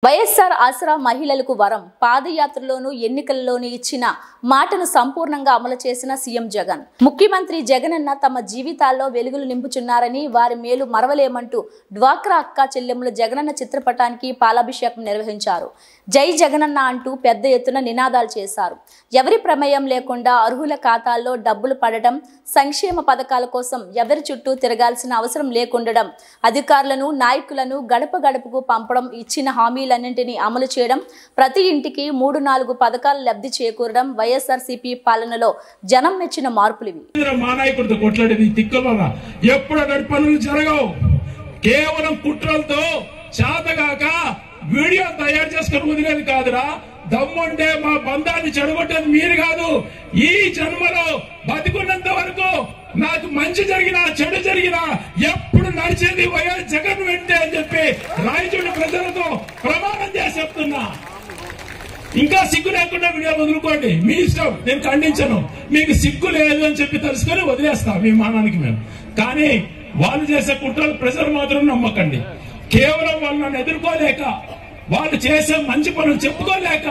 వైఎస్ఆర్ ఆసరా మహిళలకు వరం పాదయాత్రలోనూ ఎన్నికల్లోనూ ఇచ్చిన మాటను సంపూర్ణంగా అమలు చేసిన సీఎం జగన్. ముఖ్యమంత్రి జగనన్న తమ జీవితాల్లో వెలుగులు నింపుచున్నారని, వారి మేలు మరవలేమంటూ డ్వాక్రా అక్క చెల్లెమ్మల జగనన్న చిత్రపటానికి పాలాభిషేకం నిర్వహించారు. జై జగనన్న అంటూ పెద్ద ఎత్తున నినాదాలు చేశారు. ఎవరి ప్రమేయం లేకుండా అర్హుల ఖాతాల్లో డబ్బులు పడడం, సంక్షేమ పథకాల కోసం ఎవరి చుట్టూ తిరగాల్సిన అవసరం లేకుండడం, అధికారులను నాయకులను గడప గడపకు పంపడం, ఇచ్చిన హామీలన్నింటినీ అమలు చేయడం, ప్రతి ఇంటికి 3-4 పథకాలు లబ్ధి చేకూరడం వైఎస్ఆర్సీపీ పాలనలో జనం మెచ్చిన మార్పులివి. కేవలం కుట్రలతో చేతగాక వీడియో తయారు చేసుకుని వదిలేదు కాదురా. దమ్ముంటే మా బంధాన్ని చెడగొట్టేది మీరు కాదు. ఈ జన్మలో బతికున్నంత వరకు నాకు మంచి జరిగినా చెడు జరిగినా ఎప్పుడు నడిచేది వైఎస్ జగన్ వెంటే అని చెప్పి రాయచూడి ప్రజలతో ప్రమాణం చేసి చెప్తున్నా. ఇంకా సిగ్గు లేకుండా వీడియో వదులుకోండి, మీ ఇష్టం, నేను ఖండించను. మీకు సిగ్గు లేదు అని చెప్పి తెలుసుకొని వదిలేస్తాం మీ మానానికి మేము. కానీ వాళ్ళు చేసే కుట్రలు ప్రజలు మాత్రం నమ్మకండి. కేవలం వాళ్ళు నన్ను ఎదుర్కోలేక, వాళ్ళు చేసే మంచి పనులు చెప్పుకోలేక